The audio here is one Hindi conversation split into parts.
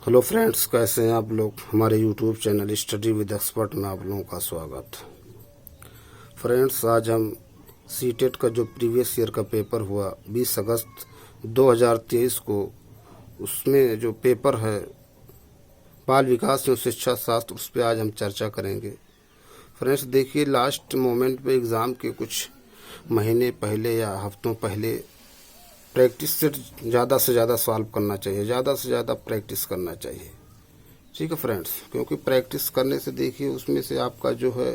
हेलो फ्रेंड्स, कैसे हैं आप लोग। हमारे YouTube channel study with expert में आप लोगों का स्वागत। फ्रेंड्स, आज हम सीटेट का जो प्रीवियस ईयर का पेपर हुआ 20 अगस्त 2023 को, उसमें जो पेपर है बाल विकास एवं शिक्षा शास्त्र, उस पर आज हम चर्चा करेंगे। फ्रेंड्स देखिए, लास्ट मोमेंट पे एग्ज़ाम के कुछ महीने पहले या हफ्तों पहले प्रैक्टिस से ज़्यादा सॉल्व करना चाहिए, ज़्यादा से ज़्यादा प्रैक्टिस करना चाहिए। ठीक है फ्रेंड्स, क्योंकि प्रैक्टिस करने से देखिए उसमें से आपका जो है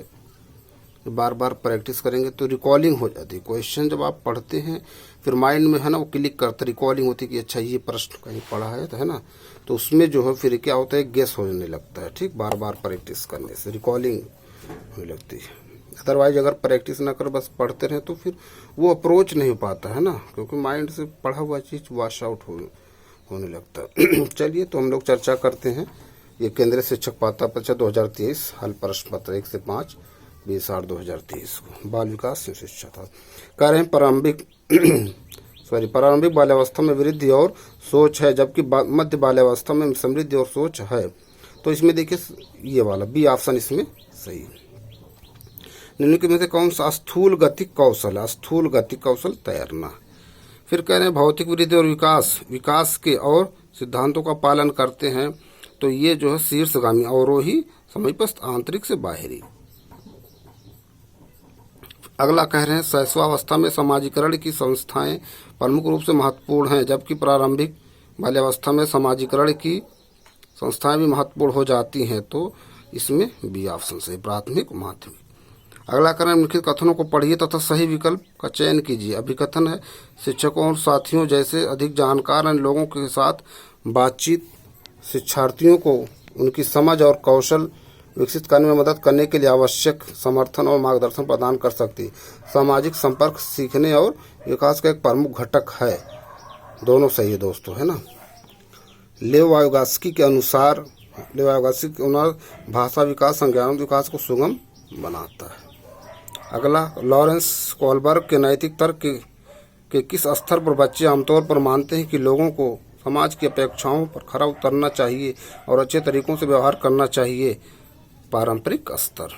बार बार प्रैक्टिस करेंगे तो रिकॉलिंग हो जाती है। क्वेश्चन जब आप पढ़ते हैं फिर माइंड में है ना वो क्लिक करता, रिकॉलिंग होती है कि अच्छा ये प्रश्न कहीं पढ़ा है तो है ना, तो उसमें जो है फिर क्या होता है, गेस होने लगता है। ठीक, बार बार प्रैक्टिस करने से रिकॉलिंग होने लगती है। अदरवाइज अगर प्रैक्टिस ना कर बस पढ़ते रहें तो फिर वो अप्रोच नहीं हो पाता है ना, क्योंकि माइंड से पढ़ा हुआ चीज़ वॉश आउट होने लगता है। चलिए तो हम लोग चर्चा करते हैं। ये केंद्रीय शिक्षक पात्रता परीक्षा 2023 हल प्रश्न पत्र 1 से 5 20/8/2023 को बाल विकास एवं शिक्षा था। कह रहे हैं प्रारंभिक बाल्यावस्था में वृद्धि और सोच है, जबकि मध्य बाल्यावस्था में समृद्धि और सोच है। तो इसमें देखिए ये वाला बी ऑप्शन इसमें सही है। निम्नलिखित में से कौन सा स्थूल गतिक कौशल है? स्थूल गतिक कौशल तैरना। फिर कह रहे हैं भौतिक वृद्धि और विकास के और सिद्धांतों का पालन करते हैं, तो ये जो है शीर्षगामी, अवरोही, समीपस्थ, आंतरिक से बाहरी। अगला कह रहे हैं शैशवावस्था में सामाजिकरण की संस्थाएं प्रमुख रूप से महत्वपूर्ण हैं, जबकि प्रारंभिक बाल्यावस्था में सामाजिकरण की संस्थाएं भी महत्वपूर्ण हो जाती हैं। तो इसमें बी ऑप्शन से प्राथमिक माध्यमिक। अगला करें निम्नलिखित कथनों को पढ़िए तथा सही विकल्प का चयन कीजिए। अभिकथन है शिक्षकों और साथियों जैसे अधिक जानकार अन्य लोगों के साथ बातचीत शिक्षार्थियों को उनकी समझ और कौशल विकसित करने में मदद करने के लिए आवश्यक समर्थन और मार्गदर्शन प्रदान कर सकती है। सामाजिक संपर्क सीखने और विकास का एक प्रमुख घटक है। दोनों सही है दोस्तों, है ना। लेव वायोगास्की के अनुसार भाषा विकास संज्ञान विकास को सुगम बनाता है। अगला लॉरेंस कोलबर्ग के नैतिक तर्क के किस स्तर पर बच्चे आमतौर पर मानते हैं कि लोगों को समाज की अपेक्षाओं पर खरा उतरना चाहिए और अच्छे तरीकों से व्यवहार करना चाहिए? पारंपरिक स्तर।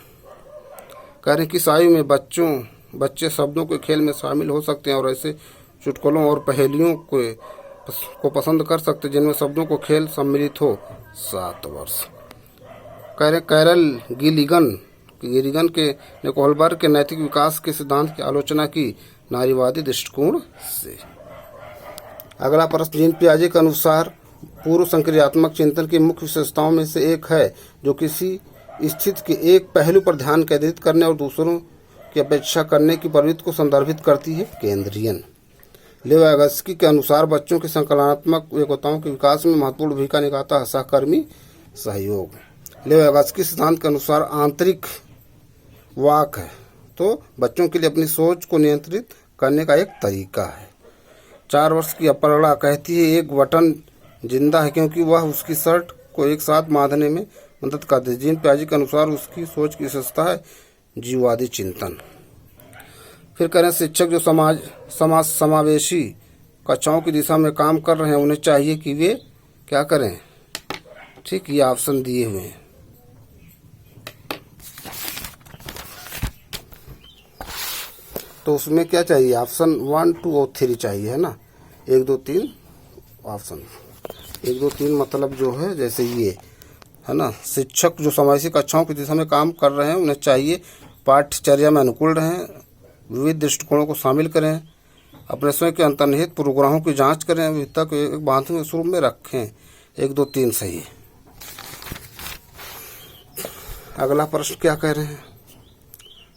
कह रहे हैं किस आयु में बच्चे शब्दों के खेल में शामिल हो सकते हैं और ऐसे चुटकुलों और पहेलियों को पसंद कर सकते हैं जिनमें शब्दों को खेल सम्मिलित हो? 7 वर्ष। कह रहे कैरल गिलिगन ने कोलबर्ग के नैतिक विकास के सिद्धांत की आलोचना की नारीवादी दृष्टिकोण से। अगला प्रश्न जीन पियाजे के अनुसार पूर्व संक्रियात्मक चिंतन की मुख्य विशेषताओं में से एक है जो किसी स्थिति के एक पहलू पर ध्यान केंद्रित करने और दूसरों की अपेक्षा करने की प्रवृत्ति को संदर्भित करती है? केंद्रीयन। लेव वायोगास्की के अनुसार बच्चों के संकलनात्मक योग्यताओं के विकास में महत्वपूर्ण भूमिका निभाता है सहकर्मी सहयोग। लेव वायोगास्की सिद्धांत के अनुसार आंतरिक वाक है, तो बच्चों के लिए अपनी सोच को नियंत्रित करने का एक तरीका है। 4 वर्ष की अपर्णा कहती है एक बटन जिंदा है क्योंकि वह उसकी शर्ट को एक साथ बांधने में मदद करती है। जीन पियाजे के अनुसार उसकी सोच की विशेषता है जीववादी चिंतन। फिर कह रहे हैं शिक्षक जो समाज समावेशी कक्षाओं की दिशा में काम कर रहे हैं उन्हें चाहिए कि वे क्या करें? ठीक, ये ऑप्शन दिए हुए हैं। तो उसमें क्या चाहिए? ऑप्शन 1, 2 और 3 चाहिए, है ना। 1, 2, 3 ऑप्शन 1, 2, 3 मतलब जो है जैसे ये है ना, शिक्षक जो समावेशी कक्षाओं की दिशा में काम कर रहे हैं उन्हें चाहिए पाठ्यचर्या में अनुकूल रहें, विविध दृष्टिकोणों को शामिल करें, अपने स्वयं के अंतर्निहित पूर्वग्रहों की जांच करें, विविधता को एक बांधे हुए स्वरूप में रखें। 1, 2, 3 सही है। अगला प्रश्न क्या कह रहे हैं?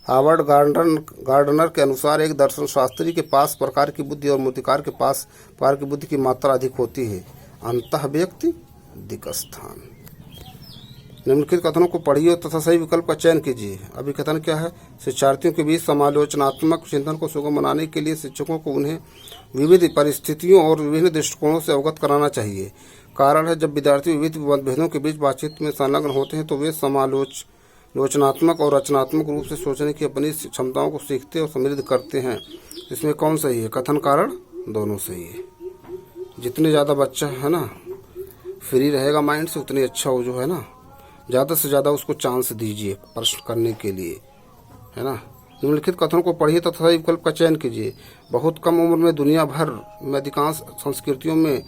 हार्वर्ड गार्डनर के अनुसार एक दर्शन शास्त्री के पास प्रकार की बुद्धि और मूर्तिकार के पास प्रकार की बुद्धि की मात्रा अधिक होती है। अंतः व्यक्ति दिक स्थान। निम्नलिखित कथनों को पढ़िए तथा सही विकल्प का चयन कीजिए। अभिकथन क्या है? शिक्षार्थियों के बीच समालोचनात्मक चिंतन को सुगम बनाने के लिए शिक्षकों को उन्हें विविध परिस्थितियों और विभिन्न दृष्टिकोणों से अवगत कराना चाहिए। कारण है जब विद्यार्थी विविध मतभेदों के बीच बातचीत में संलग्न होते हैं तो वे समालोचनात्मक और रचनात्मक रूप से सोचने की अपनी क्षमताओं को सीखते और समृद्ध करते हैं। इसमें कौन सही है? कथन कारण दोनों सही है। जितने ज़्यादा बच्चा है ना फ्री रहेगा माइंड से उतनी अच्छा वो जो है ना, ज़्यादा से ज़्यादा उसको चांस दीजिए प्रश्न करने के लिए, है ना। निम्नलिखित कथनों को पढ़िए तथा सही विकल्प का चयन कीजिए। बहुत कम उम्र में दुनिया भर में अधिकांश संस्कृतियों में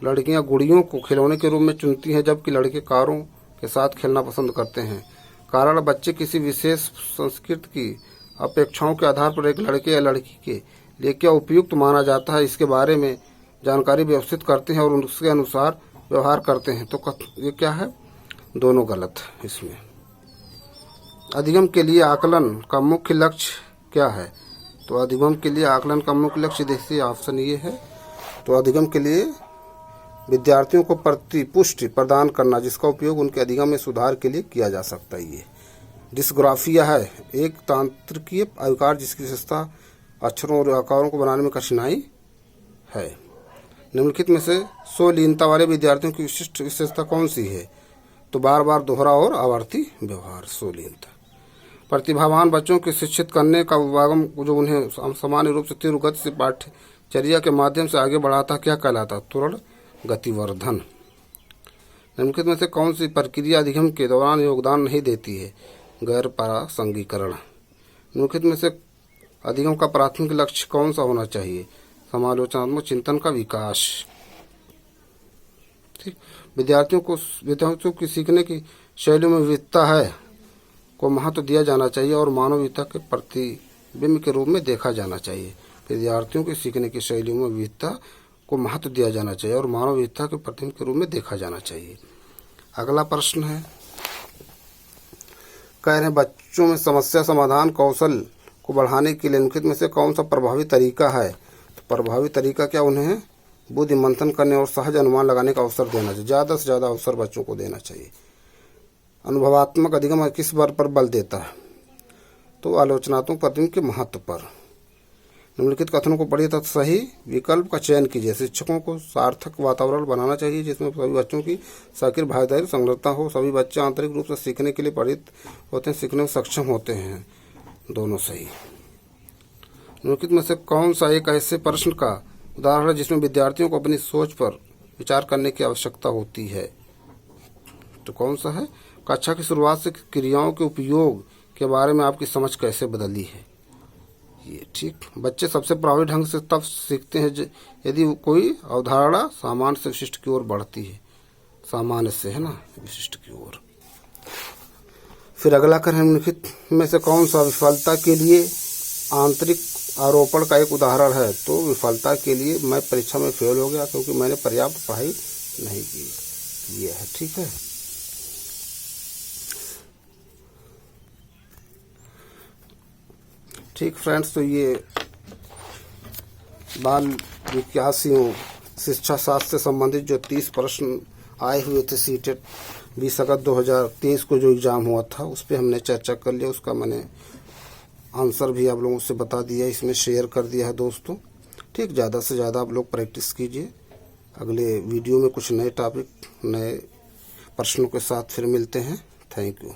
लड़कियां गुड़ियों को खिलौने के रूप में चुनती हैं, जबकि लड़के कारों के साथ खेलना पसंद करते हैं। कारण बच्चे किसी विशेष संस्कृति की अपेक्षाओं के आधार पर एक लड़के या लड़की के लिए क्या उपयुक्त माना जाता है, इसके बारे में जानकारी व्यवस्थित करते हैं और उसके अनुसार व्यवहार करते हैं। तो ये क्या है, दोनों गलत है इसमें। अधिगम के लिए आकलन का मुख्य लक्ष्य क्या है? तो अधिगम के लिए आकलन का मुख्य लक्ष्य देखिए, ऑप्शन ये है। तो अधिगम के लिए विद्यार्थियों को प्रतिपुष्टि प्रदान करना, जिसका उपयोग उनके अधिगम में सुधार के लिए किया जा सकता है। ये डिस्ग्राफिया है, एक तांत्रिकीय आविष्कार जिसकी विशेषता अक्षरों और आकारों को बनाने में कठिनाई है। निम्नलिखित में से स्वलीनता वाले विद्यार्थियों की विशिष्ट विशेषता कौन सी है? तो बार बार दोहरा और आवर्ती व्यवहार, स्वलीनता। प्रतिभावान बच्चों को शिक्षित करने का उपागम जो उन्हें सामान्य रूप से तीव्र गति से पाठ्यचर्या के माध्यम से आगे बढ़ाता क्या कहलाता? त्वरण गतिवर्धन। निम्नलिखित में से कौन सी प्रक्रिया अधिगम के दौरान योगदान नहीं देती है? गैर प्रासंगिकरण। निम्नलिखित में से अधिगम का प्राथमिक लक्ष्य कौन सा होना चाहिए? समालोचनात्मक चिंतन का विकास। ठीक, विद्यार्थियों की सीखने की शैलियों में विविधता है को महत्व दिया जाना चाहिए और मानवीयता के प्रतिबिंब के रूप में देखा जाना चाहिए। विद्यार्थियों की सीखने की शैलियों में विविधता को महत्व दिया जाना चाहिए और मानवीयता के प्रतिबिंब के रूप में देखा जाना चाहिए। अगला प्रश्न है, कह रहे हैं बच्चों में समस्या समाधान कौशल को बढ़ाने के लिए निम्नलिखित में से कौन सा प्रभावी तरीका है? तो प्रभावी तरीका क्या, उन्हें बुद्धि मंथन करने और सहज अनुमान लगाने का अवसर देना चाहिए। ज़्यादा से ज़्यादा अवसर बच्चों को देना चाहिए। अनुभवात्मक अधिगम किस बात पर बल देता है? तो आलोचनात्मक प्रतिबिंब के महत्व पर। निम्नलिखित कथनों को पढ़िए तथा सही विकल्प का चयन कीजिए। शिक्षकों को सार्थक वातावरण बनाना चाहिए जिसमें सभी बच्चों की सक्रिय भागीदारी संलग्नता हो। सभी बच्चे आंतरिक रूप से सीखने के लिए प्रेरित होते हैं, सीखने में सक्षम होते हैं। दोनों सही। निम्नलिखित में से कौन सा एक ऐसे प्रश्न का उदाहरण है जिसमें विद्यार्थियों को अपनी सोच पर विचार करने की आवश्यकता होती है? तो कौन सा है? कक्षा की शुरुआत से क्रियाओं के उपयोग के बारे में आपकी समझ कैसे बदली है? ये ठीक। बच्चे सबसे प्रभावी ढंग से तब सीखते हैं यदि कोई अवधारणा सामान्य से विशिष्ट की ओर बढ़ती है। सामान्य से, है ना, विशिष्ट की ओर। फिर अगला कर निम्नलिखित में से कौन सा विफलता के लिए आंतरिक आरोपण का एक उदाहरण है? तो विफलता के लिए मैं परीक्षा में फेल हो गया क्योंकि मैंने पर्याप्त पढ़ाई नहीं की, ये है। ठीक है। ठीक फ्रेंड्स, तो ये बाल विकासियों शिक्षा शास्त्र से संबंधित जो 30 प्रश्न आए हुए थे सीटेट 20 अगस्त 2023 को जो एग्ज़ाम हुआ था उस पर हमने चर्चा कर लिया। उसका मैंने आंसर भी आप लोगों से बता दिया, इसमें शेयर कर दिया है दोस्तों। ठीक, ज़्यादा से ज़्यादा आप लोग प्रैक्टिस कीजिए। अगले वीडियो में कुछ नए टॉपिक नए प्रश्नों के साथ फिर मिलते हैं। Thank you.